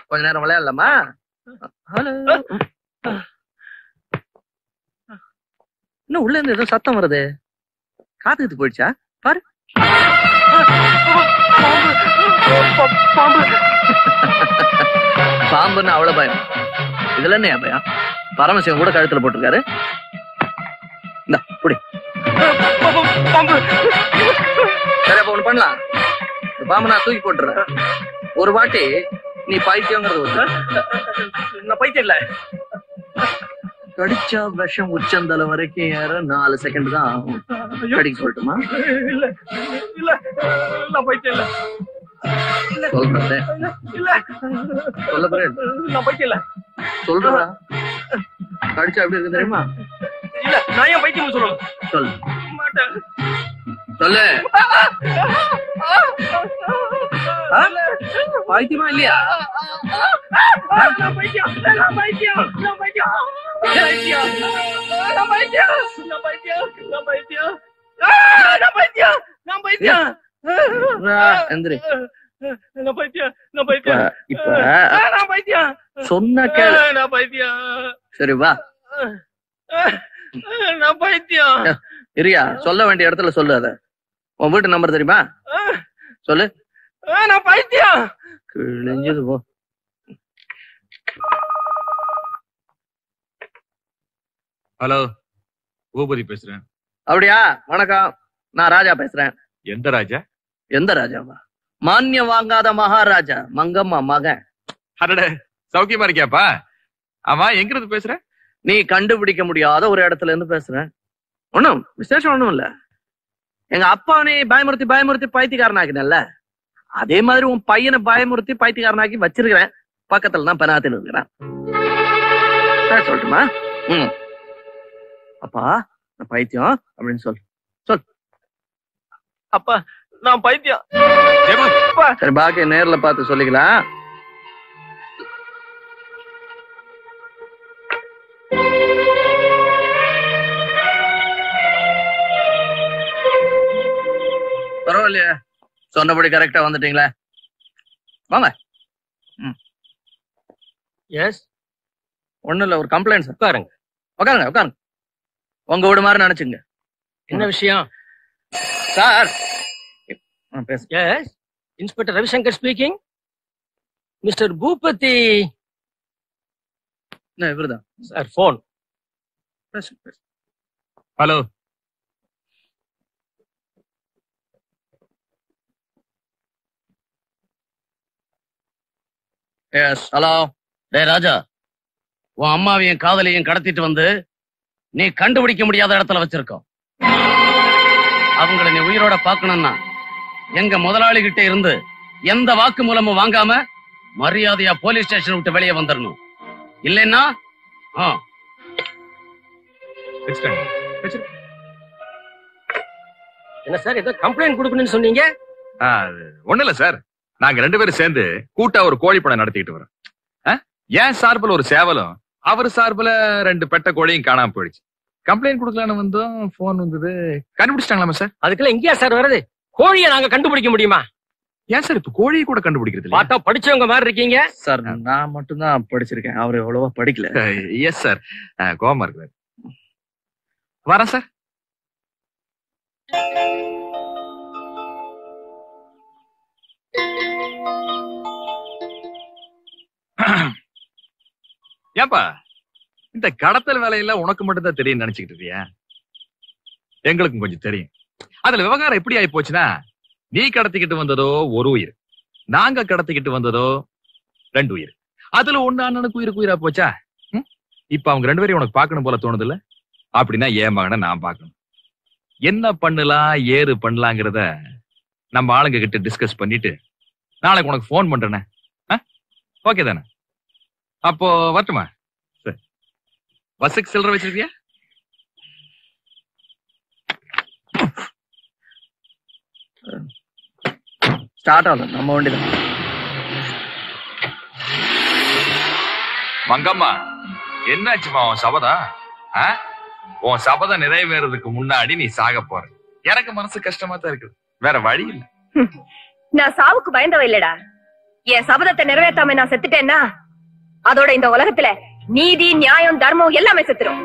கொஞ்ச நேரம் விளையாடலாமா? ஹலோ, இன்னும் உள்ள இருந்து ஏதோ சத்தம் வருது. காத்துக்கிட்டு போயிடுச்சா பாரு. பாம்புன்னு அவ்வளவு பயம். இதுல என்ன பயம்? பரமசிவம் கூட கழுத்துல போட்டிருக்காரு. இந்த புடி. சரி, அப்ப ஒண்ணு பண்ணலாம். பாம்பு நான் தூக்கி போட்டுறேன். ஒரு வாட்டி நீ பைத்தியங்கிறது நான் பைத்தியம் இல்ல. கடிச்சா விஷம் உச்சந்தலை வரைக்கும் ஏற 4 செகண்ட் தான் ஆகும். கடிக்க சொல்லட்டுமா? இல்ல இல்ல, நான் பைத்தியம் இல்ல. சொல்றேன் சொல்ல போறேன். நான் பைத்தியம் இல்ல சொல்றா. கடிச்சா எப்படி இருக்கு தெரியுமா? இல்ல, நான் ஏன் பைத்தியம் சொல்லுங்க. சொல்லு சொல்லு. பைத்தியமா இல்லையா? சொன்ன சரி வா. இரியா, சொல்ல வேண்டிய இடத்துல சொல்லு. அத உன் வீட்டு நம்பர் தெரியுமா? சொல்லு. நான் பைத்தியம். கிழிஞ்சது போ. ஹலோ, பூபதி பேசுறேன். அப்படியா? வணக்கம், நான் ராஜா பேசுறேன். எந்த ராஜா? எந்த ராஜாவா? மானியம் வாங்காத மகாராஜா, மங்கம்மா மகன். அடடே, சௌக்கியமா இருக்கியாப்பா? ஆமா, எங்க இருந்து பேசுற? நீ கண்டுபிடிக்க முடியாத ஒரு இடத்துல இருந்து பேசுறேன். ஒண்ணும் விசேஷம் ஒண்ணும் இல்ல. எங்க அப்பா நீ பயமுறுத்தி பயமுறுத்தி பைத்தியக்காரனாக்கினல்ல, அதே மாதிரி உன் பையனை பயமுறுத்தி பைத்தியக்காரனாக்கி வச்சிருக்கிறேன். பக்கத்துல தான் பெனாத்தில் இருக்கிறேன். சொல்லட்டுமா? அப்பா நான் பைத்தியம் அப்படின்னு சொல். சொல். அப்பா நான் பைத்தியம். சரி, பாக்கி நேர்ல பார்த்து சொல்லிக்கலாம். பரவாயில்லையா, சொன்னபடி கரெக்டா வந்துட்டீங்களா? வாங்க. எஸ், ஒண்ணும் இல்ல, ஒரு கம்ப்ளைண்ட் சார். உட்காருங்க உட்காருங்க உட்காருங்க. உங்க வீடு மாதிரி நினைச்சுங்க. என்ன விஷயம் sir? Yes, inspector Ravishankar speaking. Mister Bhoopathi. இவருதான் sir. Phone. Hello. Yes, hello. டேய் ராஜா, உன் அம்மாவையும் காதலையும் கடத்திட்டு வந்து நீ கண்டுபிடிக்க முடியாத இடத்துல வச்சிருக்கோம். அவங்களை நீ உயிரோட பாக்கணும்னா எங்க முதலாளி கிட்ட இருந்து எந்த வாக்கு மூலமும் வாங்காம மரியாதையா போலீஸ் ஸ்டேஷன் விட்டு வெளியே வந்துடணும். இல்லைன்னா என்ன சார், ஏதோ கம்ப்ளைண்ட் கொடுக்கணும்னு சொன்னீங்க? ஒண்ணு இல்ல சார், நாங்க 2 பேரும் சேர்ந்து கூட்டா ஒரு கோழி பண்ணை நடத்திக்கிட்டு வரோம். ஏன் சார்பில் ஒரு சேவலும், அவர் சார்பில் 2 பெட்ட கோழியும் காணாம போயிடுச்சு. கம்ப்ளைண்ட் கொடுக்கலான்னு வந்தோம், போன் வந்தது. கண்டுபிடிச்சிட்டாங்களாமா சார்? அதுக்கெல்லாம் எங்கேயா சார் வருது? கோழியை நாங்க கண்டுபிடிக்க முடியுமா? ஏன் சார் இப்ப கோழியை கூட கண்டுபிடிக்கிறது? பார்த்தா படிச்சவங்க மாதிரி இருக்கீங்க சார். நான் மட்டும் தான் படிச்சிருக்கேன், அவர் எவ்வளவா படிக்கல. எஸ் சார், கோவமா இருக்கு. வரேன் சார். ஏப்பா, இந்த கடத்தல் வேலையில உனக்கு மட்டும் தான் தெரியும் நினைச்சுக்கிட்டு இருக்கியா? எங்களுக்கும் கொஞ்சம் தெரியும். அதுல விவகாரம் எப்படி ஆயி போச்சுன்னா, நீ கடத்திக்கிட்டு வந்ததோ 1 உயிர், நாங்க கடத்திக்கிட்டு வந்ததோ 2 உயிர். அதுல ஒண்ணு அண்ணனுக்கு உயிரா போச்சா? இப்ப அவங்க 2 பேரையும் உனக்கு பாக்கணும் போல தோணுது இல்ல? அப்படின்னா என் மகனை நான் பாக்கணும். என்ன பண்ணலாம் ஏது பண்ணலாங்கிறத நம்ம ஆளுங்க கிட்ட டிஸ்கஸ் பண்ணிட்டு நாளைக்கு உனக்கு போன் பண்றேனே. ஓகே தானே? அப்போ வரட்டுமா? சரி, பஸ்ஸுக்கு சில்லறை வச்சிருக்கியா? ஸ்டார்ட் ஆகும் நம்ம வண்டிதான். மங்கம்மா, என்னாச்சுமா உன் சபதம்? உன் சபதம் நிறைவேறதுக்கு முன்னாடி நீ சாக போற. எனக்கு மனசு கஷ்டமா தான் இருக்குது, வேற வழி இல்ல. நான் சாவுக்கு பயந்தவ இல்லடா. என் சபதத்தை நிறைவேற்றாம நான் செத்துட்டேன்னா அதோட இந்த உலகத்துல நீதி, நியாயம், தர்மம் எல்லாமே செத்துரும்.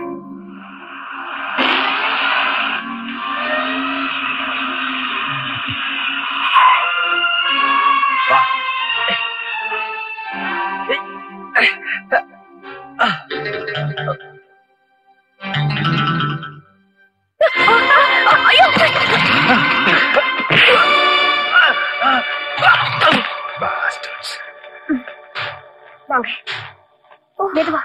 வாங்க, மெதுவா.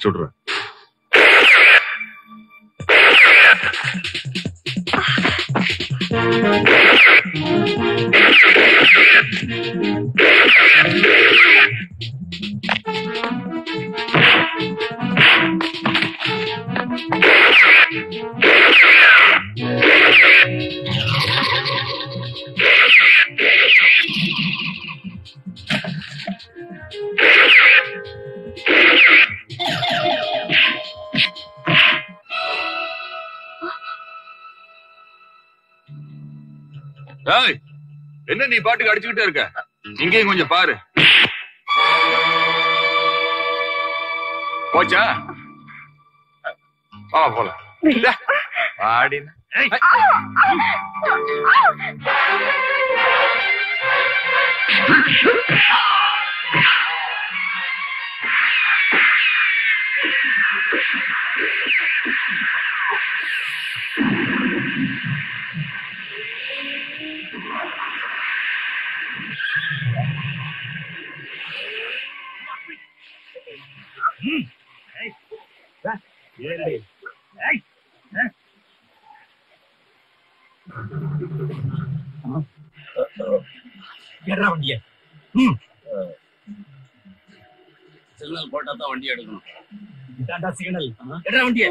சுடுற என்ன நீ பாட்டுக்கு அடிச்சுக்கிட்டே இருக்க? இங்கேயும் கொஞ்சம் பாரு. போச்சா? போலாம். ஆடின வண்டிய சிக்னல் போட்டா தான் வண்டி எடுக்கணும். இதாண்டா சிக்னல். எட்ரா வண்டிய.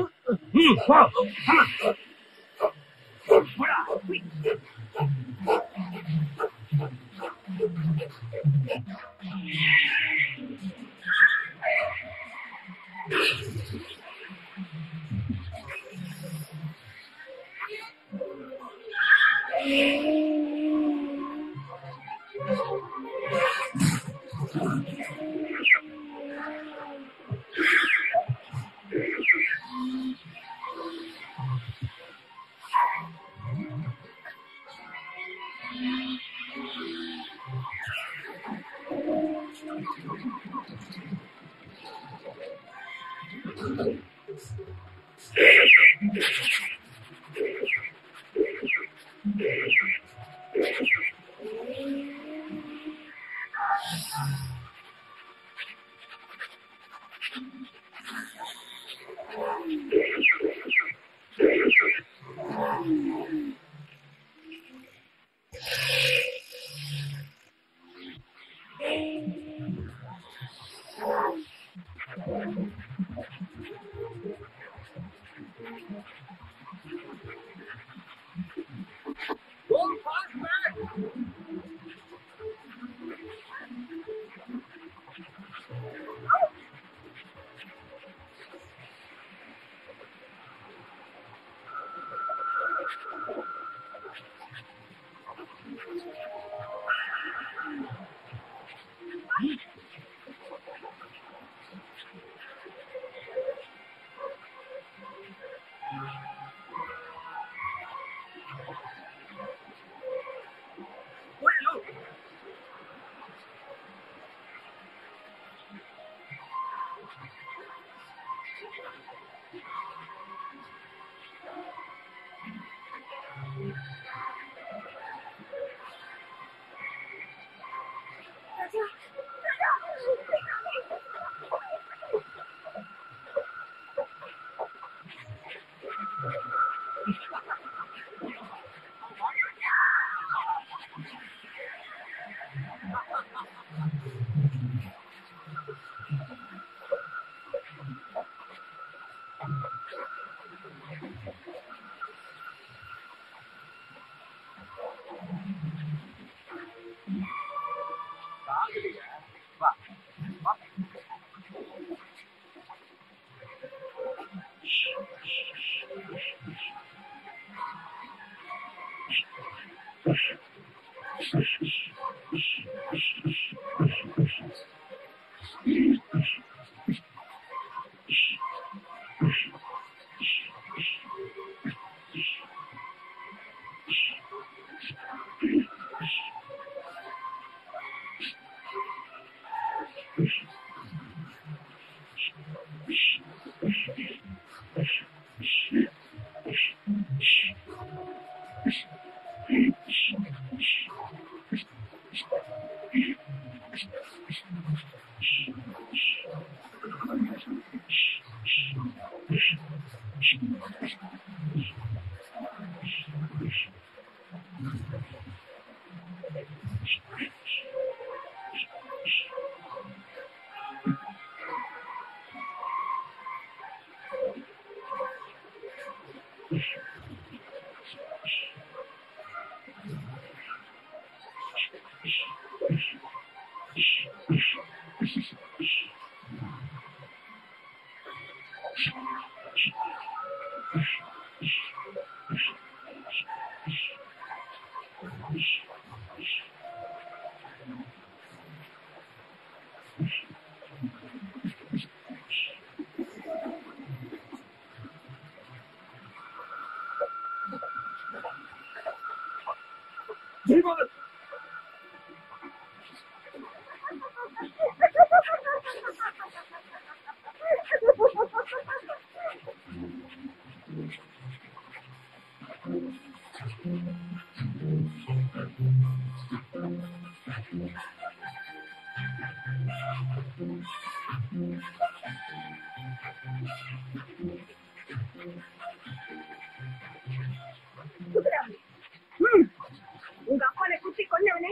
உங்க அப்பாவை குத்தி கொன்னவனே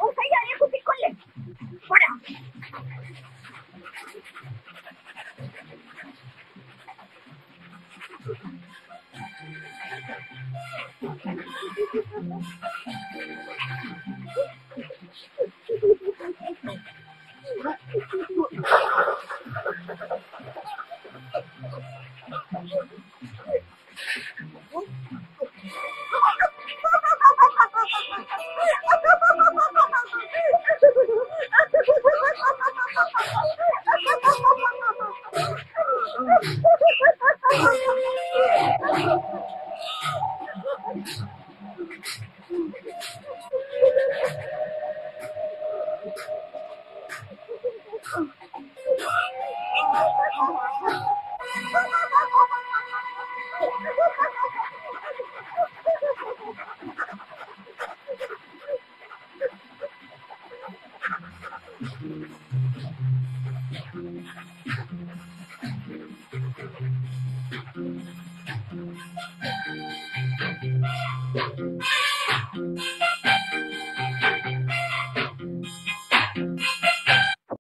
உன் கையாலே குத்தி கொல்லு. போடா.